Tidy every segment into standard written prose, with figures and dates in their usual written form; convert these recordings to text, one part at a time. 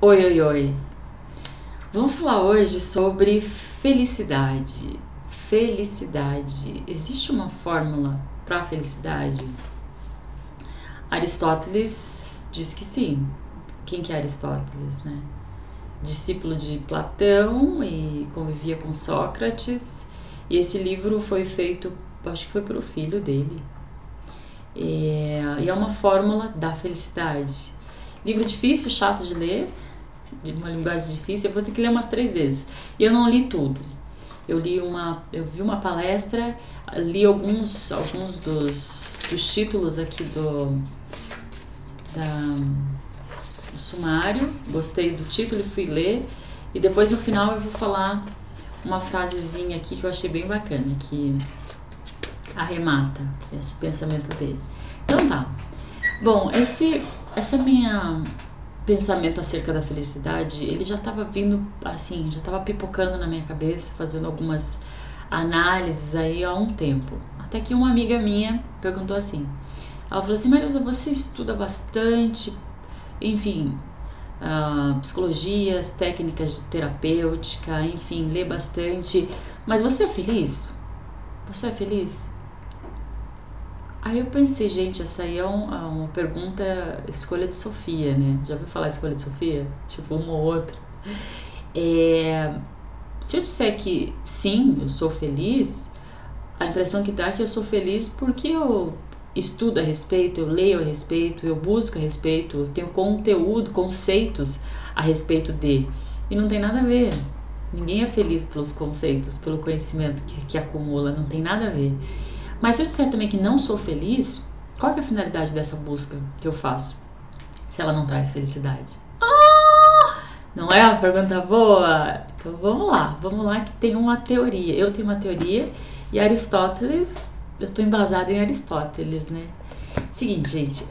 Oi, oi, oi. Vamos falar hoje sobre felicidade. Felicidade. Existe uma fórmula para a felicidade? Aristóteles diz que sim. Quem que é Aristóteles, né? Discípulo de Platão e convivia com Sócrates. E esse livro foi feito, acho que foi para o filho dele. E é uma fórmula da felicidade. Livro difícil, chato de ler, de uma linguagem difícil, eu vou ter que ler umas 3 vezes. E eu não li tudo. Eu vi uma palestra, li alguns dos títulos aqui do sumário, gostei do título e fui ler. E depois no final eu vou falar uma frasezinha aqui que eu achei bem bacana, que arremata esse pensamento dele. Então tá. Bom, essa minha pensamento acerca da felicidade, ele já estava vindo assim, já estava pipocando na minha cabeça, fazendo algumas análises aí há um tempo. Até que uma amiga minha perguntou assim, ela falou assim: Marilza, você estuda bastante, enfim, psicologias, técnicas de terapêutica, enfim, lê bastante, mas você é feliz? Você é feliz? Aí eu pensei, gente, essa aí é uma pergunta, escolha de Sofia, né? Já ouviu falar escolha de Sofia? Tipo, uma ou outra. Se eu disser que sim, eu sou feliz, a impressão que dá é que eu sou feliz porque eu estudo a respeito, eu leio a respeito, eu busco a respeito, eu tenho conteúdo, conceitos a respeito de. E não tem nada a ver. Ninguém é feliz pelos conceitos, pelo conhecimento que acumula, não tem nada a ver. Mas se eu disser também que não sou feliz, qual que é a finalidade dessa busca que eu faço? Se ela não traz felicidade. Não é uma pergunta boa? Então vamos lá que tem uma teoria. Eu tenho uma teoria e Aristóteles, eu estou embasada em Aristóteles, né? Seguinte, gente,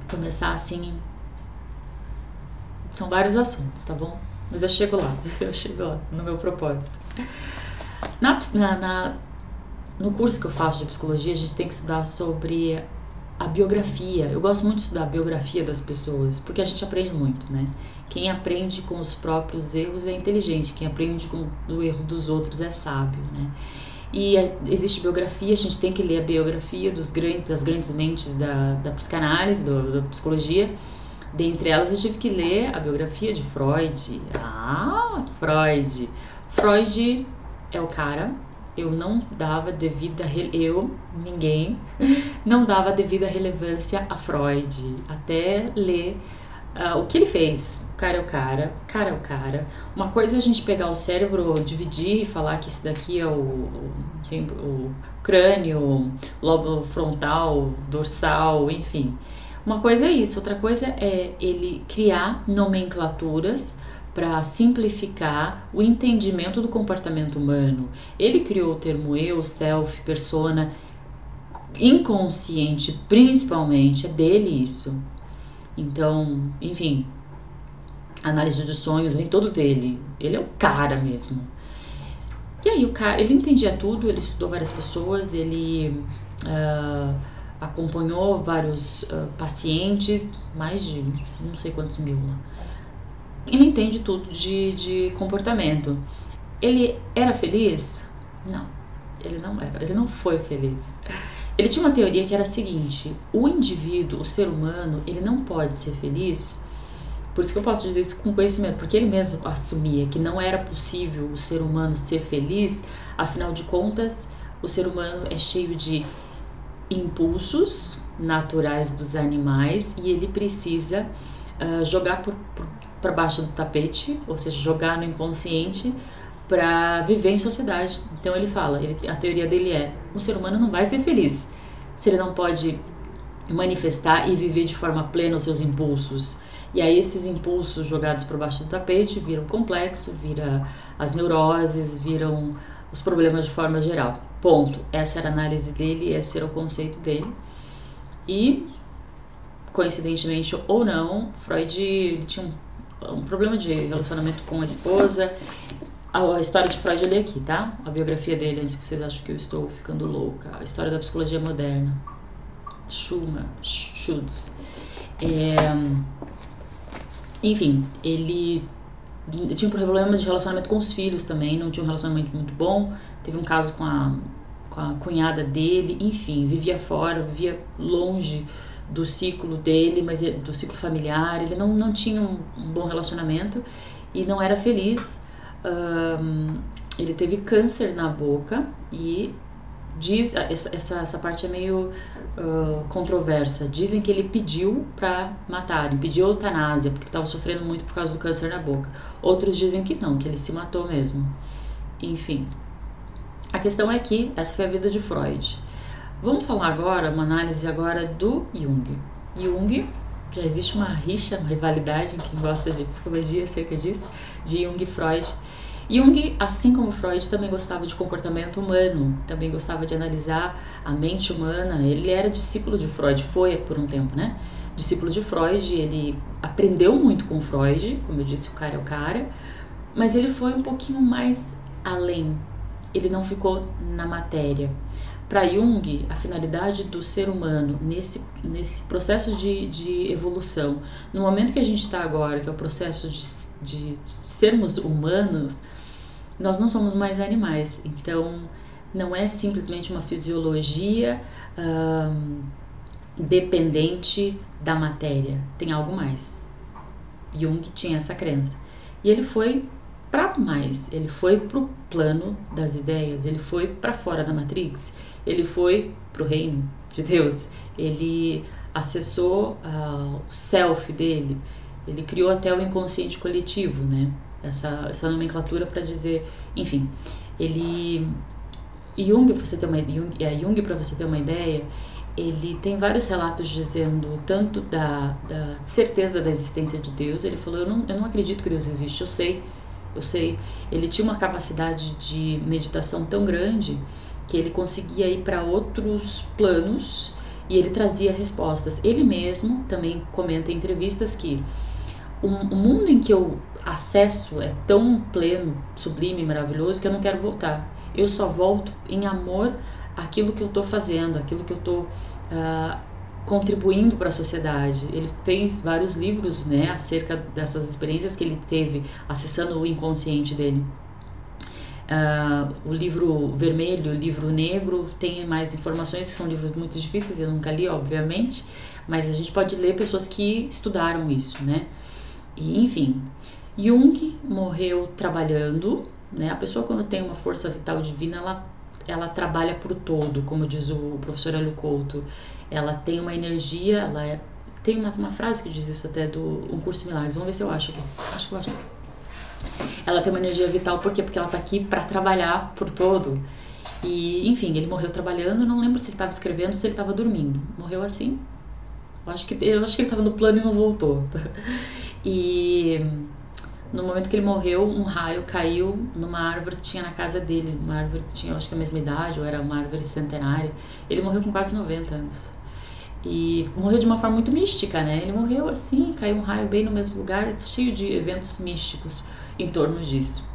começar assim, são vários assuntos, tá bom? Mas eu chego lá no meu propósito. No curso que eu faço de psicologia, a gente tem que estudar sobre a biografia. Eu gosto muito de estudar a biografia das pessoas, porque a gente aprende muito, né? Quem aprende com os próprios erros é inteligente, quem aprende com o erro dos outros é sábio, né? E existe biografia, a gente tem que ler a biografia das grandes mentes da psicanálise, da psicologia. Dentre elas, eu tive que ler a biografia de Freud. Freud. Freud é o cara. Ninguém não dava devida relevância a Freud, até ler o que ele fez. O cara é o cara. Uma coisa é a gente pegar o cérebro, dividir e falar que isso daqui é o crânio, lobo frontal, dorsal, enfim. Uma coisa é isso, outra coisa é ele criar nomenclaturas para simplificar o entendimento do comportamento humano. Ele criou o termo eu, self, persona, inconsciente, principalmente, é dele isso. Então, enfim, análise dos sonhos vem todo dele. Ele é o cara mesmo. E aí o cara, ele entendia tudo, ele estudou várias pessoas, ele acompanhou vários pacientes, mais de não sei quantos mil lá. Ele entende tudo de comportamento. Ele era feliz? Não, ele não era, ele não foi feliz. Ele tinha uma teoria que era a seguinte: o indivíduo, o ser humano, ele não pode ser feliz. Por isso que eu posso dizer isso com conhecimento, porque ele mesmo assumia que não era possível o ser humano ser feliz. Afinal de contas, o ser humano é cheio de impulsos naturais dos animais e ele precisa jogar para baixo do tapete, ou seja, jogar no inconsciente para viver em sociedade. Então ele fala, a teoria dele é: o ser humano não vai ser feliz se ele não pode manifestar e viver de forma plena os seus impulsos. E aí esses impulsos jogados para baixo do tapete viram complexo, vira as neuroses, viram os problemas de forma geral. Ponto. Essa era a análise dele, esse era o conceito dele. E, coincidentemente ou não, Freud ele tinha um problema de relacionamento com a esposa. A história de Freud eu li aqui, tá? A biografia dele, antes que vocês achem que eu estou ficando louca. A história da psicologia moderna. Schultz. Enfim, ele tinha um problema de relacionamento com os filhos também, não tinha um relacionamento muito bom. Teve um caso com a cunhada dele, enfim, vivia fora, vivia longe do ciclo dele, mas do ciclo familiar. Ele não tinha um bom relacionamento e não era feliz. Ele teve câncer na boca e essa parte é meio controversa. Dizem que ele pediu pra matar, pediu eutanásia, porque estava sofrendo muito por causa do câncer na boca. Outros dizem que não, que ele se matou mesmo. Enfim, a questão é que essa foi a vida de Freud. Vamos falar agora, uma análise agora do Jung. Jung, já existe uma rixa, uma rivalidade, quem gosta de psicologia acerca disso, de Jung e Freud. Jung, assim como Freud, também gostava de comportamento humano, também gostava de analisar a mente humana. Ele era discípulo de Freud, foi por um tempo, né? Discípulo de Freud, ele aprendeu muito com Freud, como eu disse, o cara é o cara, mas ele foi um pouquinho mais além, ele não ficou na matéria. Para Jung, a finalidade do ser humano nesse processo de evolução, no momento que a gente está agora, que é o processo de sermos humanos, nós não somos mais animais. Então, não é simplesmente uma fisiologia dependente da matéria. Tem algo mais. Jung tinha essa crença. E ele foi para mais. Ele foi para o plano das ideias. Ele foi para fora da Matrix. Ele foi para o reino de Deus. Ele acessou o self dele. Ele criou até o inconsciente coletivo, né? Essa nomenclatura para dizer, enfim, Jung, para você ter uma ideia, ele tem vários relatos dizendo tanto da certeza da existência de Deus. Ele falou, eu não acredito que Deus existe, eu sei. Ele tinha uma capacidade de meditação tão grande que ele conseguia ir para outros planos e ele trazia respostas. Ele mesmo também comenta em entrevistas que o mundo em que eu acesso é tão pleno, sublime, maravilhoso, que eu não quero voltar. Eu só volto em amor àquilo que eu estou fazendo, àquilo que eu estou contribuindo para a sociedade. Ele fez vários livros, né, acerca dessas experiências que ele teve acessando o inconsciente dele. O livro vermelho, o livro negro, tem mais informações, que são livros muito difíceis, eu nunca li, obviamente, mas a gente pode ler pessoas que estudaram isso, né? E, enfim, Jung morreu trabalhando, né? A pessoa, quando tem uma força vital divina, ela trabalha pro todo, como diz o professor Hélio Couto. Ela tem uma energia, tem uma frase que diz isso até do Um Curso em Milagres. Vamos ver se eu acho aqui. Acho que eu acho. Ela tem uma energia vital, por quê? Porque ela tá aqui para trabalhar por todo. E, enfim, ele morreu trabalhando, eu não lembro se ele estava escrevendo ou se ele estava dormindo. Morreu assim. Eu acho que ele estava no plano e não voltou. E no momento que ele morreu, um raio caiu numa árvore que tinha na casa dele, uma árvore que tinha, eu acho que a mesma idade, ou era uma árvore centenária. Ele morreu com quase 90 anos. E morreu de uma forma muito mística, né? Ele morreu assim, caiu um raio bem no mesmo lugar, cheio de eventos místicos em torno disso.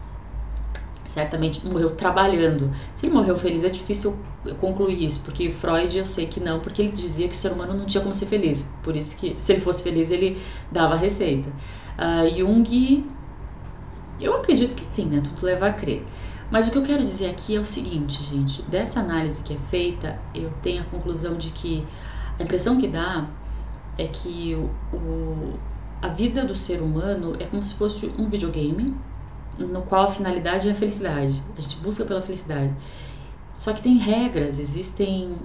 Certamente morreu trabalhando. Se ele morreu feliz, é difícil eu concluir isso, porque Freud eu sei que não, porque ele dizia que o ser humano não tinha como ser feliz. Por isso que, se ele fosse feliz, ele dava a receita. Jung, eu acredito que sim, né? Tudo leva a crer. Mas o que eu quero dizer aqui é o seguinte, gente. Dessa análise que é feita, eu tenho a conclusão de que a impressão que dá é que a vida do ser humano é como se fosse um videogame no qual a finalidade é a felicidade. A gente busca pela felicidade. Só que tem regras, existem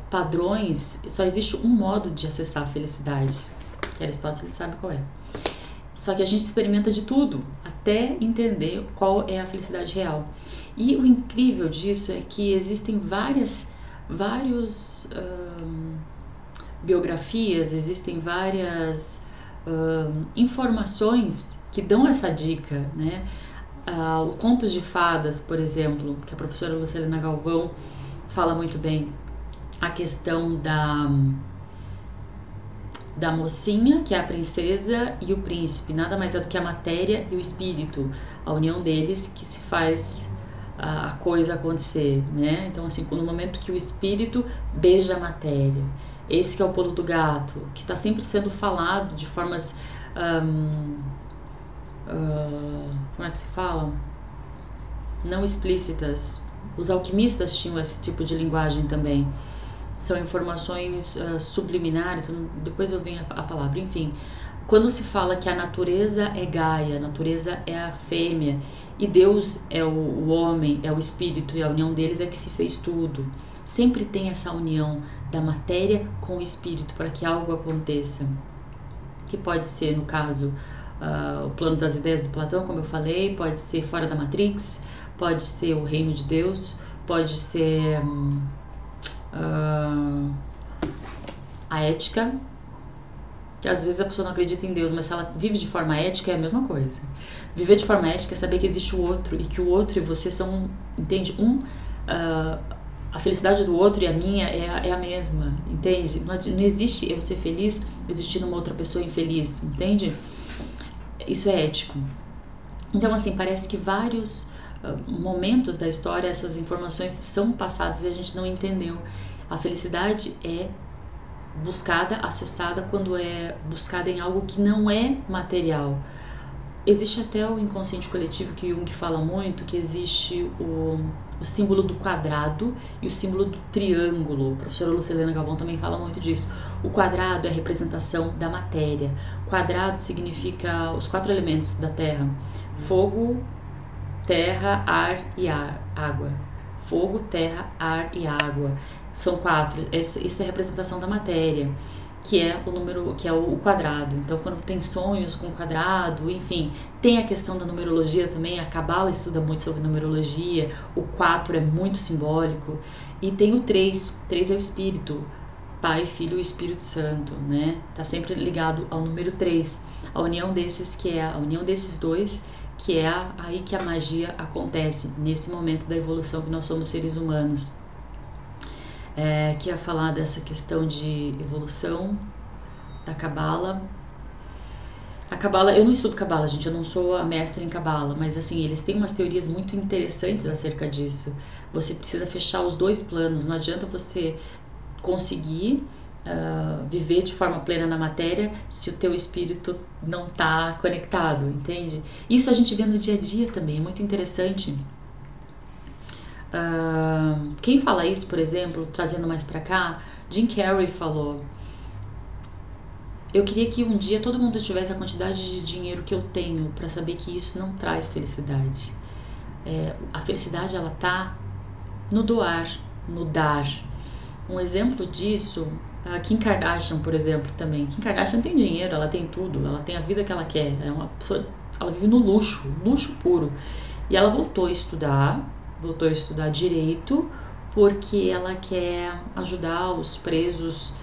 padrões, só existe um modo de acessar a felicidade, que Aristóteles sabe qual é. Só que a gente experimenta de tudo, até entender qual é a felicidade real. E o incrível disso é que existem várias biografias, existem várias informações que dão essa dica, né? O Contos de Fadas, por exemplo, que a professora Lucilena Galvão fala muito bem, a questão da mocinha, que é a princesa, e o príncipe, nada mais é do que a matéria e o espírito, a união deles que se faz a coisa acontecer, né? Então, assim, no momento que o espírito beija a matéria, esse que é o pulo do gato, que está sempre sendo falado de formas como é que se fala? Não explícitas. Os alquimistas tinham esse tipo de linguagem também. São informações subliminares, depois eu venho a palavra, enfim. Quando se fala que a natureza é Gaia, a natureza é a fêmea, e Deus é o homem, é o espírito, e a união deles é que se fez tudo. Sempre tem essa união da matéria com o espírito para que algo aconteça. Que pode ser, no caso, o plano das ideias do Platão, como eu falei, pode ser fora da Matrix, pode ser o reino de Deus, pode ser a ética, que às vezes a pessoa não acredita em Deus, mas se ela vive de forma ética é a mesma coisa. Viver de forma ética é saber que existe o outro e que o outro e você são, entende? A felicidade do outro e a minha é a mesma, entende? Não existe eu ser feliz existindo uma outra pessoa infeliz, entende? Isso é ético. Então, assim, parece que vários momentos da história essas informações são passadas e a gente não entendeu. A felicidade é buscada, acessada quando é buscada em algo que não é material. Existe até o inconsciente coletivo que Jung fala muito, que existe o símbolo do quadrado e o símbolo do triângulo. A professora Lucilena Galvão também fala muito disso. O quadrado é a representação da matéria. Quadrado significa os 4 elementos da Terra: fogo, terra, ar e água. Fogo, terra, ar e água. São 4. Isso é a representação da matéria, que é o número, que é o quadrado. Então, quando tem sonhos com quadrado, enfim, tem a questão da numerologia também. A Cabala estuda muito sobre numerologia. O 4 é muito simbólico. E tem o 3. 3 é o espírito. Pai, Filho e Espírito Santo, né? Tá sempre ligado ao número 3. A união desses, que é a união desses dois, que é aí que a magia acontece, nesse momento da evolução que nós somos seres humanos. Que ia falar dessa questão de evolução da Cabala. A Cabala, eu não estudo Cabala, gente, eu não sou a mestra em Cabala, mas assim, eles têm umas teorias muito interessantes acerca disso. Você precisa fechar os 2 planos, não adianta você conseguir viver de forma plena na matéria se o teu espírito não está conectado, entende? Isso a gente vê no dia a dia também, é muito interessante. Quem fala isso, por exemplo, trazendo mais pra cá, Jim Carrey falou: eu queria que um dia todo mundo tivesse a quantidade de dinheiro que eu tenho pra saber que isso não traz felicidade. A felicidade, ela tá no doar, no dar. Um exemplo disso, a Kim Kardashian, por exemplo, também. Kim Kardashian tem dinheiro, ela tem tudo, ela tem a vida que ela quer. É uma pessoa, ela vive no luxo, luxo puro. E ela voltou a estudar direito, porque ela quer ajudar os presos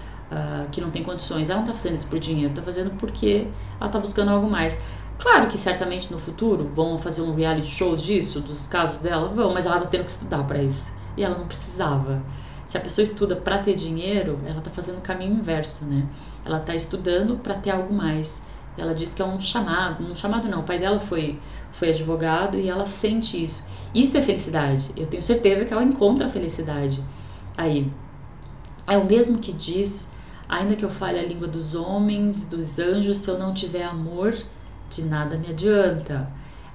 que não têm condições. Ela não tá fazendo isso por dinheiro, tá fazendo porque ela tá buscando algo mais. Claro que certamente no futuro vão fazer um reality show disso, dos casos dela, vão, mas ela tá tendo que estudar para isso. E ela não precisava. Se a pessoa estuda para ter dinheiro, ela tá fazendo o caminho inverso, né? Ela tá estudando para ter algo mais. Ela diz que é um chamado não, o pai dela foi advogado e ela sente isso. Isso é felicidade. Eu tenho certeza que ela encontra a felicidade aí. É o mesmo que diz: ainda que eu fale a língua dos homens, dos anjos, se eu não tiver amor, de nada me adianta.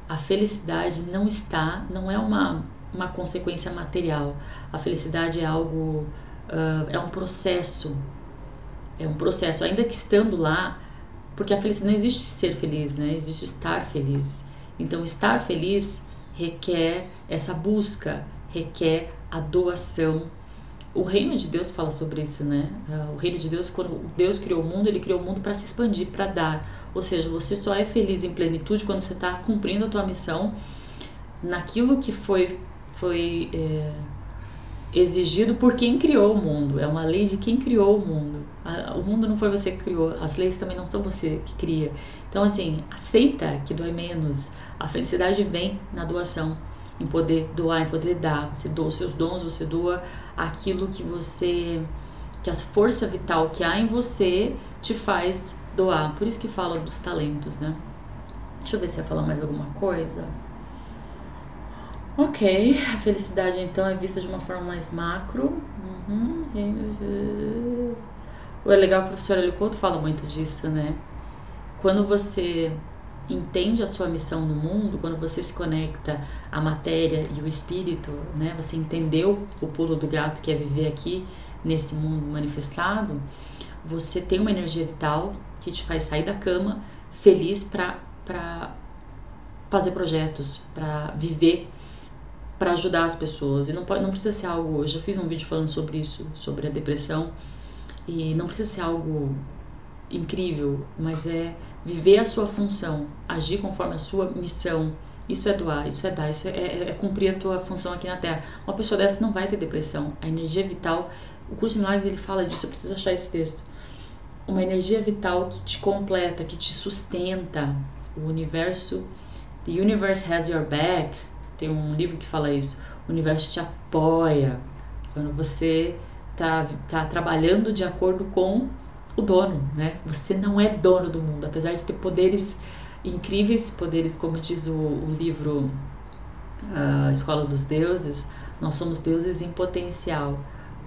A felicidade não é uma consequência material. A felicidade é algo, é um processo. É um processo, ainda que estando lá, porque a felicidade, não existe ser feliz, né? Existe estar feliz. Então, estar feliz requer essa busca, requer a doação. O reino de Deus fala sobre isso, né? O reino de Deus, quando Deus criou o mundo, ele criou o mundo para se expandir, para dar. Ou seja, você só é feliz em plenitude quando você está cumprindo a tua missão naquilo que foi exigido por quem criou o mundo. É uma lei de quem criou o mundo. O mundo não foi você que criou, as leis também não são você que cria. Então, assim, aceita que dói menos. A felicidade vem na doação, em poder doar, em poder dar. Você doa os seus dons, você doa aquilo que a força vital que há em você te faz doar. Por isso que fala dos talentos, né? Deixa eu ver se eu ia falar mais alguma coisa. Ok, a felicidade então é vista de uma forma mais macro. É legal que o professor Hélio Couto fala muito disso, né? Quando você entende a sua missão no mundo, quando você se conecta à matéria e o espírito, né? Você entendeu o pulo do gato que é viver aqui nesse mundo manifestado, você tem uma energia vital que te faz sair da cama feliz para fazer projetos, para viver, para ajudar as pessoas. E não precisa ser algo... Eu já fiz um vídeo falando sobre isso, sobre a depressão, e não precisa ser algo incrível, mas é viver a sua função, agir conforme a sua missão. Isso é doar, isso é dar, isso é cumprir a tua função aqui na Terra. Uma pessoa dessa não vai ter depressão. A energia vital, o curso de milagres ele fala disso, eu preciso achar esse texto. Uma energia vital que te completa, que te sustenta. O universo, the universe has your back. Tem um livro que fala isso. O universo te apoia quando você tá trabalhando de acordo com o dono, né? Você não é dono do mundo, apesar de ter poderes incríveis, poderes, como diz o livro A Escola dos Deuses, nós somos deuses em potencial,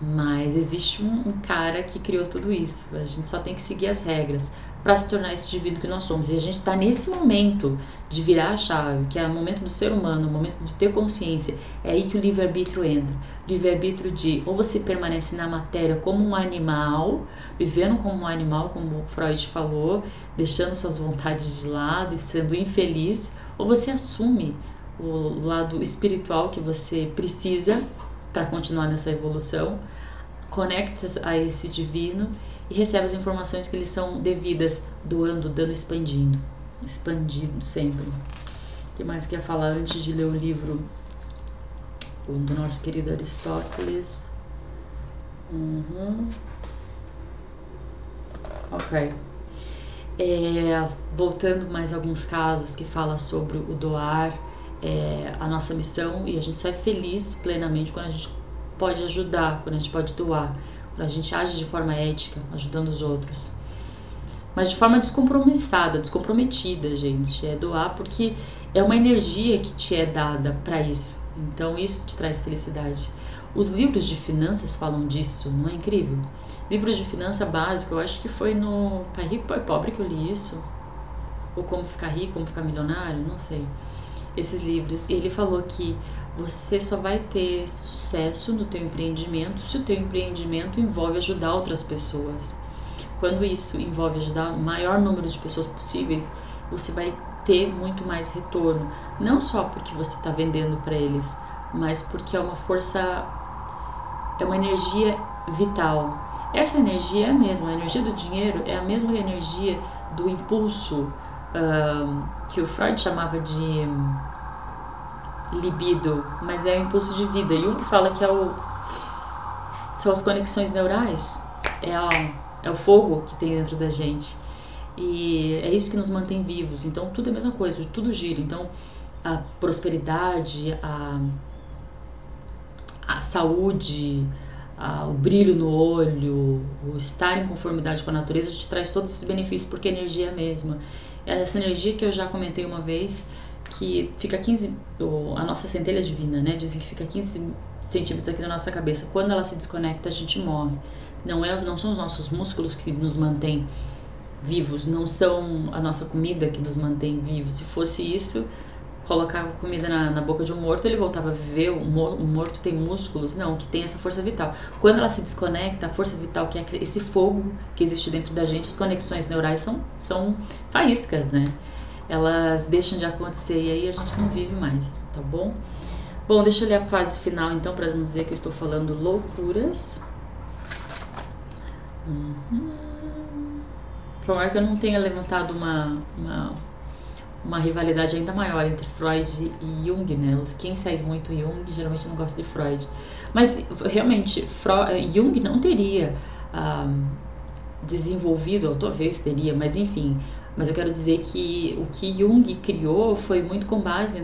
mas existe um cara que criou tudo isso. A gente só tem que seguir as regras para se tornar esse divino que nós somos. E a gente está nesse momento de virar a chave, que é o momento do ser humano, o momento de ter consciência. É aí que o livre-arbítrio entra. O livre-arbítrio de ou você permanece na matéria como um animal, vivendo como um animal, como Freud falou, deixando suas vontades de lado e sendo infeliz, ou você assume o lado espiritual que você precisa para continuar nessa evolução, conecta a esse divino e recebe as informações que lhe são devidas, doando, dando, expandindo sempre. O que mais quer falar antes de ler o livro do nosso querido Aristóteles? Ok. Voltando mais alguns casos que fala sobre o doar, a nossa missão, e a gente só é feliz plenamente quando a gente pode ajudar, quando a gente pode doar, quando a gente age de forma ética, ajudando os outros. Mas de forma descomprometida, gente. É doar porque é uma energia que te é dada para isso. Então isso te traz felicidade. Os livros de finanças falam disso, não é incrível? Livros de finança básico, eu acho que foi no Pai Rico, Pai Pobre que eu li isso. Ou Como Ficar Rico, Como Ficar Milionário, não sei. Esses livros. E ele falou que você só vai ter sucesso no teu empreendimento se o teu empreendimento envolve ajudar outras pessoas. Quando isso envolve ajudar o maior número de pessoas possíveis, você vai ter muito mais retorno. Não só porque você está vendendo para eles, mas porque é uma força, é uma energia vital. Essa energia é a mesma, a energia do dinheiro é a mesma energia do impulso, que o Freud chamava de libido, mas é o impulso de vida. Jung fala que são as conexões neurais, é o fogo que tem dentro da gente, e é isso que nos mantém vivos. Então tudo é a mesma coisa, tudo gira. Então a prosperidade, a saúde, o brilho no olho, o estar em conformidade com a natureza te traz todos esses benefícios, porque a energia é a mesma. Essa energia que eu já comentei uma vez, que fica 15, a nossa centelha divina, né? Dizem que fica 15 centímetros aqui na nossa cabeça. Quando ela se desconecta, a gente morre. Não são os nossos músculos que nos mantêm vivos, não são a nossa comida que nos mantém vivos. Se fosse isso, colocava comida na boca de um morto, ele voltava a viver. O morto tem músculos? Não, que tem essa força vital. Quando ela se desconecta, a força vital, que é esse fogo que existe dentro da gente, as conexões neurais são faíscas, né? Elas deixam de acontecer e aí a gente não vive mais, tá bom? Bom, deixa eu ler a fase final então, para não dizer que eu estou falando loucuras. Por mais que eu não tenha levantado uma rivalidade ainda maior entre Freud e Jung, né? Quem segue muito Jung geralmente não gosta de Freud. Mas realmente, Jung não teria desenvolvido, ou talvez teria, mas enfim. Mas eu quero dizer que o que Jung criou foi muito com base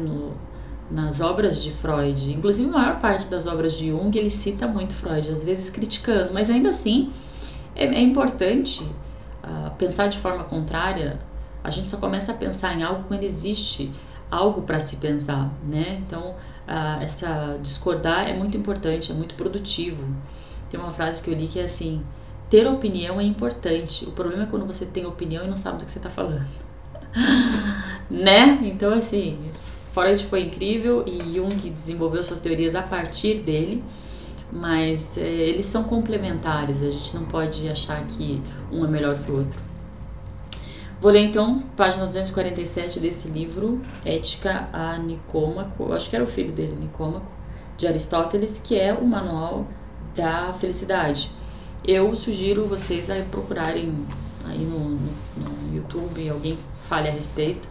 nas obras de Freud. Inclusive, a maior parte das obras de Jung, ele cita muito Freud, às vezes criticando, mas ainda assim é importante pensar de forma contrária. A gente só começa a pensar em algo quando existe algo para se pensar, né? Então, essa discordar é muito importante, é muito produtivo. Tem uma frase que eu li que é assim: ter opinião é importante. O problema é quando você tem opinião e não sabe do que você tá falando. Né? Então, assim, Freud foi incrível e Jung desenvolveu suas teorias a partir dele, mas eles são complementares, a gente não pode achar que um é melhor que o outro. Vou ler então, página 247 desse livro, Ética a Nicômaco, acho que era o filho dele, Nicômaco, de Aristóteles, que é o manual da felicidade. Eu sugiro vocês a procurarem aí no YouTube, alguém fale a respeito,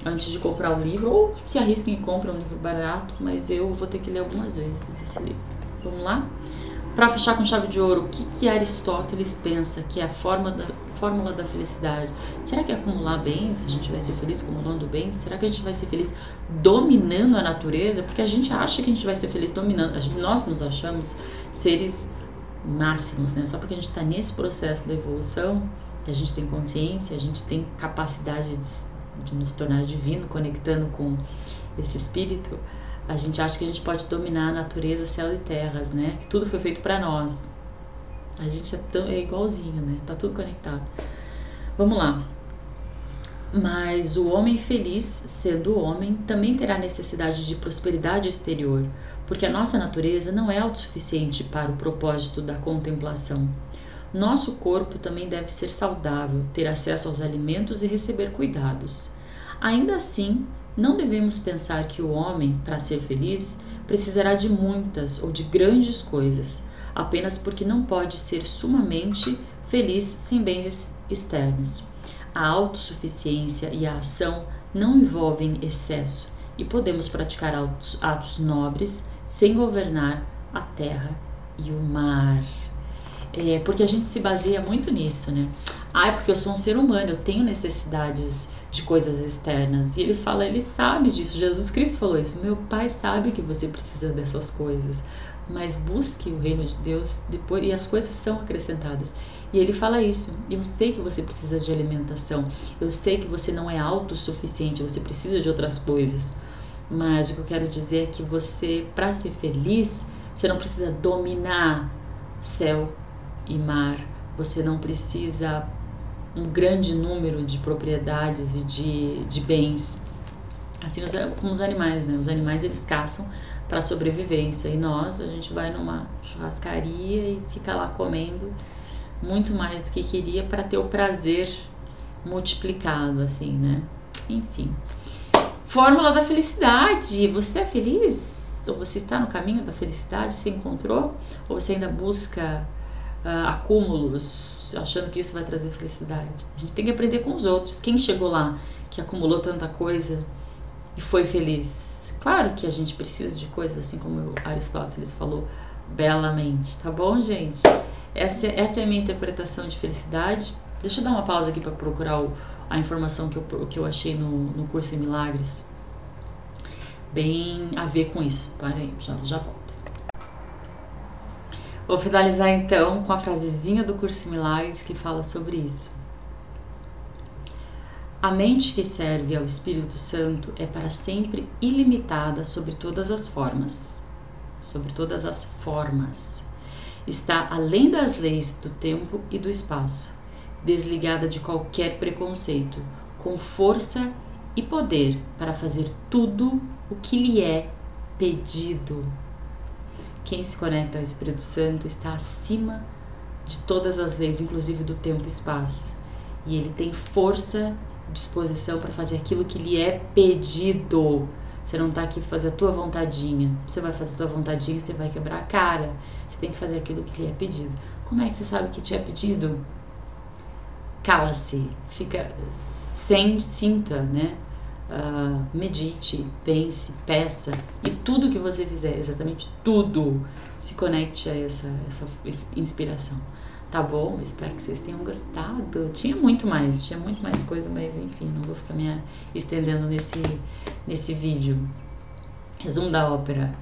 antes de comprar o livro, ou se arrisquem e comprem um livro barato, mas eu vou ter que ler algumas vezes esse livro. Vamos lá? Para fechar com chave de ouro, o que Aristóteles pensa que é a fórmula da felicidade? Será que é acumular bens? A gente vai ser feliz acumulando bens? Será que a gente vai ser feliz dominando a natureza? Porque a gente acha que a gente vai ser feliz dominando. Nós nos achamos seres máximos, né? Só porque a gente está nesse processo da evolução, que a gente tem consciência, a gente tem capacidade de nos tornar divino, conectando com esse espírito, a gente acha que a gente pode dominar a natureza, céu e terras, né? Que tudo foi feito para nós. A gente é igualzinho, né? Tá tudo conectado. Vamos lá. Mas o homem feliz, sendo homem, também terá necessidade de prosperidade exterior, porque a nossa natureza não é autossuficiente para o propósito da contemplação. Nosso corpo também deve ser saudável, ter acesso aos alimentos e receber cuidados. Ainda assim, não devemos pensar que o homem, para ser feliz, precisará de muitas ou de grandes coisas, apenas porque não pode ser sumamente feliz sem bens externos. A autossuficiência e a ação não envolvem excesso e podemos praticar atos nobres sem governar a terra e o mar. Porque a gente se baseia muito nisso, né? Porque eu sou um ser humano, eu tenho necessidades de coisas externas. E ele sabe disso, Jesus Cristo falou isso. Meu Pai sabe que você precisa dessas coisas, mas busque o reino de Deus depois, e as coisas são acrescentadas. E ele fala isso. Eu sei que você precisa de alimentação, eu sei que você não é autossuficiente, você precisa de outras coisas. Mas o que eu quero dizer é que você, para ser feliz, você não precisa dominar céu e mar, você não precisa um grande número de propriedades e de bens, assim como os animais, né? Os animais, eles caçam para sobrevivência, e a gente vai numa churrascaria e fica lá comendo muito mais do que queria para ter o prazer multiplicado, assim, né? Enfim, fórmula da felicidade. Você é feliz? Ou você está no caminho da felicidade? Você encontrou? Ou você ainda busca acúmulos, achando que isso vai trazer felicidade? A gente tem que aprender com os outros. Quem chegou lá, que acumulou tanta coisa e foi feliz? Claro que a gente precisa de coisas, assim como Aristóteles falou belamente, tá bom, gente? Essa é a minha interpretação de felicidade. Deixa eu dar uma pausa aqui para procurar a informação que eu achei no Curso em Milagres, bem a ver com isso. Para aí, já volto. Vou finalizar então com a frasezinha do Curso em Milagres que fala sobre isso. A mente que serve ao Espírito Santo é para sempre ilimitada sobre todas as formas. Sobre todas as formas. Está além das leis do tempo e do espaço, desligada de qualquer preconceito, com força e poder para fazer tudo o que lhe é pedido. Quem se conecta ao Espírito Santo está acima de todas as leis, inclusive do tempo e espaço. E ele tem força e disposição para fazer aquilo que lhe é pedido. Você não está aqui para fazer a tua vontadinha. Você vai fazer a tua vontadinha, você vai quebrar a cara. Você tem que fazer aquilo que lhe é pedido. Como é que você sabe que te é pedido? Cala-se, sinta, né? Medite, pense, peça, e tudo que você fizer, exatamente tudo, se conecte a essa inspiração, tá bom? Espero que vocês tenham gostado. Tinha muito mais coisa, mas enfim, não vou ficar me estendendo nesse vídeo. Resumo da ópera.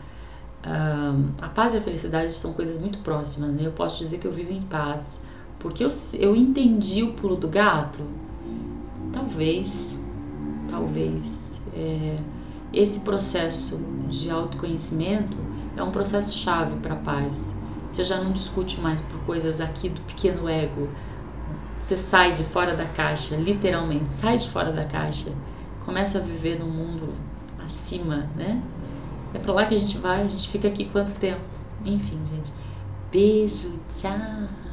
A paz e a felicidade são coisas muito próximas, né? Eu posso dizer que eu vivo em paz porque eu entendi o pulo do gato. Talvez esse processo de autoconhecimento é um processo chave para a paz. Você já não discute mais por coisas aqui do pequeno ego. Você sai de fora da caixa, literalmente, sai de fora da caixa. Começa a viver num mundo acima, né? É pra lá que a gente vai, a gente fica aqui quanto tempo? Enfim, gente. Beijo, tchau!